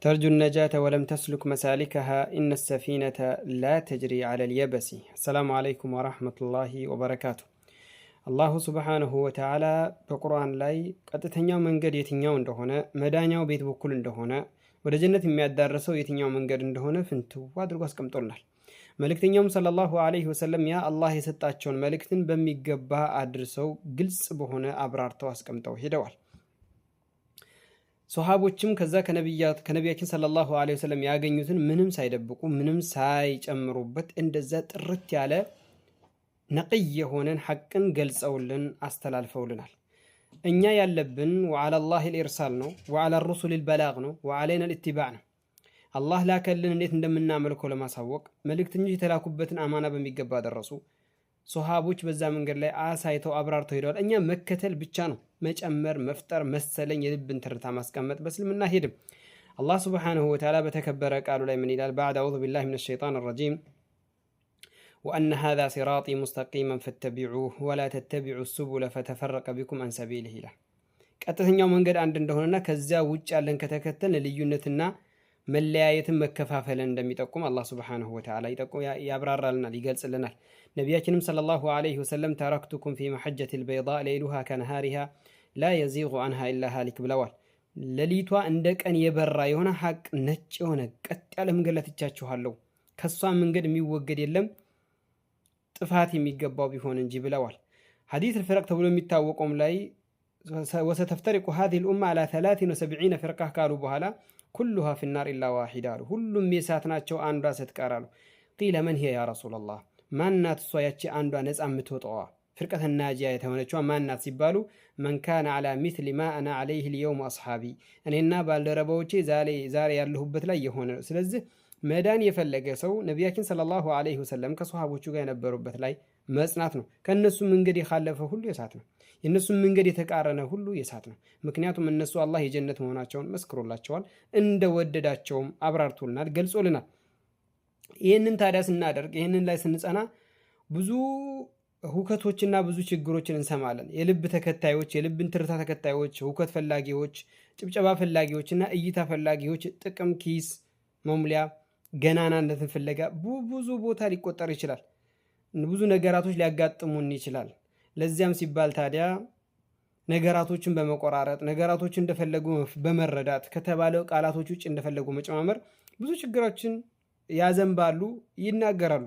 ترجو النجاة ولم تسلك مسالكها إن السفينة لا تجري على اليبس. السلام عليكم ورحمة الله وبركاته. الله سبحانه وتعالى በቁርአን ላይ ቀጥተኛው መንገድ የትኛው እንደሆነ መዳኛው ቤት በኩል እንደሆነ ወደ ጀነት የሚያዳርሰው የትኛው መንገድ እንደሆነ ፍንትው አድርጎ አስቀምጦልናል። መልእክተኛውም ሰለላሁ ዐለይሂ ወሰለም ያ አላህ የሰጣቸውን መልእክትን በሚገባ አድርሰው ግልጽ በሆነ አብራርተው አስቀምጠው ሄደዋል። ሶሃቦችም ከዛ ከነቢያችን ሰለላሁ ዐለይሂ ወሰለም ያገኙትን ምንም ሳይደብቁ ምንም ሳይጨምሩበት እንደዛ ጥርት ያለ ነቅይ የሆነን ሐቅን ገልጸውልን አስተላልፈውልናል። እኛ ያለብን ወዐለላሂ ልኢርሳል ነው፣ ወዐለ ሩሱል ልበላግ ነው፣ ወዐለይና ልኢትባዕ ነው። አላህ ላከልን እንዴት እንደምናመልከው ለማሳወቅ መልእክተኞች የተላኩበትን አማና በሚገባ ደረሱ። ሶሃቦች በዛ መንገድ ላይ አሳይተው አብራርተው ሄደዋል። እኛ መከተል ብቻ ነው፣ መጨመር መፍጠር መሰለኝ የልብን ትርታ ማስቀመጥ በእስልምና ሄድም። አላህ ሱብሓነሁ ወተዓላ በተከበረ ቃሉ ላይ ምን ይላል? ባዕድ አዑዙ ቢላሂ ሚነ ሸይጣን ረጂም ወአነ ሃዛ ሲራጢ ሙስተቂመን ፈተቢዑህ ወላ ተተቢዑ ሱቡለ ፈተፈረቀ ቢኩም አን ሰቢሊህ ይላል። ቀጥተኛው መንገድ አንድ እንደሆነና ከዚያ ውጭ ያለን ከተከተልን ልዩነትና መለያየትን መከፋፈልን እንደሚጠቁም አላህ ሱብሓነሁ ወተዓላ ያብራራልናል፣ ይገልጽልናል። ነቢያችንም ሰለላሁ ዐለይሂ ወሰለም ተረክቱኩም ፊ መሐጀቲል በይዳእ ለይሉሃ ከነሃሪሃ ላ የዚጉ አንሃ ኢላ ሃሊክ ብለዋል። ሌሊቷ እንደ ቀን የበራ የሆነ ሐቅ ነጭ የሆነ ቀጥ ያለ መንገድ ላይ ትቻችኋለሁ፣ ከሷ መንገድ የሚወገድ የለም ጥፋት የሚገባው ቢሆን እንጂ ብለዋል። ሐዲስ አልፍረቅ ተብሎ የሚታወቀውም ላይ ወሰተፍተሪቁ ሃዚሂል ኡማ ዐላ 73 ፍርቃ ካሉ በኋላ ኩሉሃ ፊናር ኢላ ዋሂዳ አሉ። ሁሉም የእሳት ናቸው አንዷ ስትቀር አሉ። ቂለ መን ሂየ ያ ረሱለላህ፣ ማናት እሷ ያቺ አንዷ ነፃ የምትወጣዋ ፍርቀተ ናጂያ የተሆነችዋ ማናት ሲባሉ መን ካነ ዐላ ሚስሊ ማ አና ዐለይሂ ልየውም አስሓቢ፣ እኔና ባልደረባዎቼ ዛሬ ያለሁበት ላይ የሆነ። ስለዚህ መዳን የፈለገ ሰው ነቢያችን ሰለላሁ ዐለይሂ ወሰለም ከሶሃቦቹ ጋር የነበሩበት ላይ መጽናት ነው። ከእነሱ መንገድ የካለፈ ሁሉ የእሳት ነው። የእነሱን መንገድ የተቃረነ ሁሉ የእሳት ነው። ምክንያቱም እነሱ አላህ የጀነት መሆናቸውን መስክሮላቸዋል፣ እንደወደዳቸውም አብራርቶልናል፣ ገልጾልናል። ይህንን ታዲያ ስናደርግ ይህንን ላይ ስንጸና ብዙ ሁከቶችና ብዙ ችግሮችን እንሰማለን። የልብ ተከታዮች፣ የልብን ትርታ ተከታዮች፣ ሁከት ፈላጊዎች፣ ጭብጨባ ፈላጊዎችና እይታ ፈላጊዎች፣ ጥቅም ኪስ መሙሊያ ገናናነትን ፍለጋ ብዙ ቦታ ሊቆጠር ይችላል። ብዙ ነገራቶች ሊያጋጥሙን ይችላል። ለዚያም ሲባል ታዲያ ነገራቶችን በመቆራረጥ ነገራቶችን እንደፈለጉ በመረዳት ከተባለው ቃላቶች ውጭ እንደፈለጉ መጨማመር ብዙ ችግሮችን ያዘንባሉ፣ ይናገራሉ።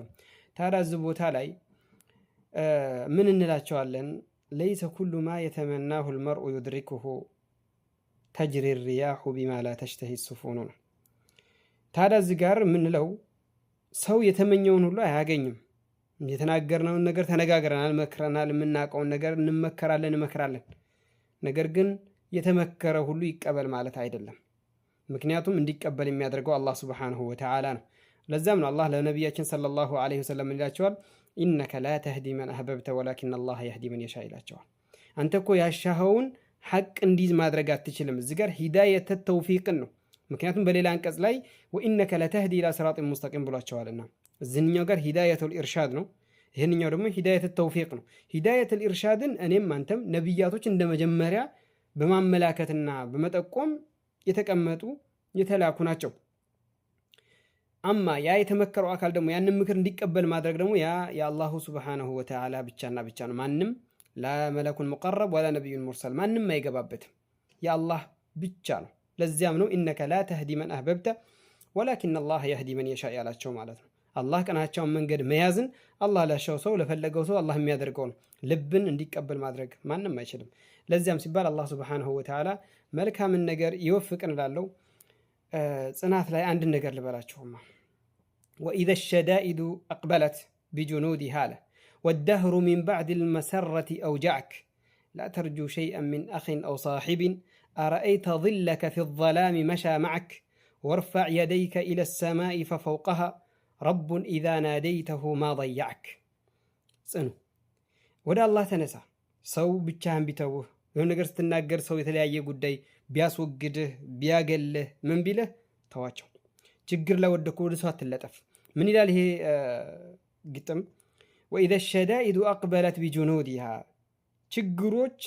ታዲያ እዚህ ቦታ ላይ ምን እንላቸዋለን? ለይሰ ኩሉ ማ የተመናሁ ልመርኡ ዩድሪኩሁ ተጅሪ ሪያሁ ቢማ ላ ተሽተሂ ሱፉኑ ነው። ታዲያ እዚህ ጋር የምንለው ሰው የተመኘውን ሁሉ አያገኝም። የተናገርነውን ነገር ተነጋግረናል፣ መክረናል፣ የምናውቀውን ነገር እንመከራለን። ነገር ግን የተመከረ ሁሉ ይቀበል ማለት አይደለም። ምክንያቱም እንዲቀበል የሚያደርገው አላህ ሱብሓነሁ ወተዓላ ነው። ለዛም ነው አላህ ለነቢያችን ሰለላሁ ዐለይሂ ወሰለም ይላቸዋል፣ ኢነከ ላ ተህዲ መን አህበብተ ወላኪን አላህ የህዲ መን የሻ ይላቸዋል። አንተ እኮ ያሻኸውን ሐቅ እንዲይዝ ማድረግ አትችልም። እዚህ ጋር ሂዳየተ ተውፊቅን ነው። ምክንያቱም በሌላ አንቀጽ ላይ ወኢነከ ለተህዲ ኢላ ሲራጢን ሙስተቂም ብሏቸዋልና እዚህኛው ጋር ሂዳየቱል ኢርሻድ ነው፣ ይህንኛው ደግሞ ሂዳየት ተውፊቅ ነው። ሂዳየቱል ኢርሻድን እኔም አንተም ነቢያቶች እንደ መጀመሪያ በማመላከትና በመጠቆም የተቀመጡ የተላኩ ናቸው። አማ ያ የተመከረው አካል ደግሞ ያንን ምክር እንዲቀበል ማድረግ ደግሞ ያ የአላሁ ሱብሓነሁ ወተዓላ ብቻና ብቻ ነው። ማንም ላ መለኩን ሙቀረብ ወላ ነቢዩን ሙርሰል ማንም አይገባበትም፣ የአላህ ብቻ ነው። ለዚያም ነው ኢነከ ላ ተህዲ መን አህበብተ ወላኪን አላህ የህዲ መን የሻ ያላቸው ማለት ነው። አላህ ቀናቸውን መንገድ መያዝን አላህ ላሻው ሰው ለፈለገው ሰው አላህ የሚያደርገው ነው። ልብን እንዲቀበል ማድረግ ማንም አይችልም። ለዚያም ሲባል አላህ ሱብሓነሁ ወተዓላ መልካምን ነገር ይወፍቅን ላለው ጽናት ላይ አንድ ነገር ልበላችሁማ። ወኢዘ ሸዳኢዱ አቅበለት ቢጁኑዲሃ አለ ወደህሩ ሚን ባዕድ ልመሰረቲ አውጃዕክ ላ ተርጁ ሸይአን ሚን አኺን አው ሳሒቢን አረአይተ ظለከ ፊ ظላሚ መሻ መዐክ ወርፈዕ የደይከ ኢለ ሰማኢ ፈፈውቀሃ ረቡን ኢዛ ናደይተሁ ማ ضየዐክ። ጽኑ፣ ወደ አላህ ተነሳ። ሰው ብቻህን ቢተውህ የሆነ ነገር ስትናገር ሰው የተለያየ ጉዳይ ቢያስወግድህ ቢያገልህ ምን ቢልህ ተዋቸው። ችግር ላይ ወደ ሰው አትለጠፍ። ምን ይላል ይሄ ግጥም? ወኢዘ ሸዳኢዱ አቅበለት ቢጁኑዲሃ፣ ችግሮች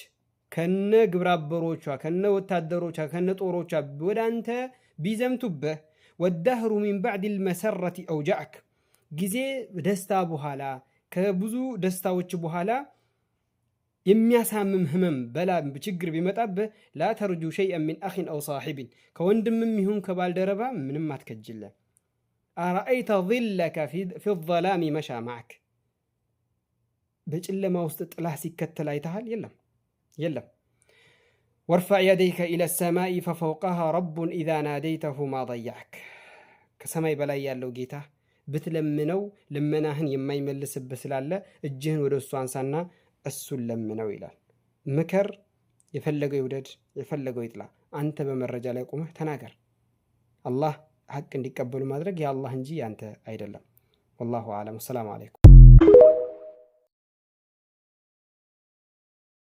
ከነ ግብረ አበሮቿ ከነ ወታደሮቿ ከነ ጦሮቿ ወደ አንተ ቢዘምቱብህ ወዳህሩ ሚን ባዕድ ልመሰረት አውጃዕክ ጊዜ ደስታ በኋላ ከብዙ ደስታዎች በኋላ የሚያሳምም ህመም በላ ችግር ቢመጣብህ ላ ተርጁ ሸይአን ሚን አኺን አው ሳሒቢን ከወንድምም ይሁን ከባልደረባ ምንም አትከጅለ። አረአይተ ظለከ ፊ ظላሚ መሻ ማዕክ በጨለማ ውስጥ ጥላህ ሲከተል አይተሃል? የለም። ወርፈዕ የደይከ ኢለ ሰማኢ ፈፈውቀሃ ረቡን ኢዛ ናደይተሁ ማ ضየዐክ ከሰማይ በላይ ያለው ጌታ ብትለምነው ልመናህን የማይመልስብህ ስላለ እጅህን ወደ እሱ አንሳና እሱን ለምነው ይላል። ምከር፣ የፈለገው ይውደድ የፈለገው ይጥላ፣ አንተ በመረጃ ላይ ቆመህ ተናገር። አላህ ሐቅ እንዲቀበሉ ማድረግ የአላህ እንጂ ያንተ አይደለም። ወላሁ አዕለም። ሰላም አለይኩም።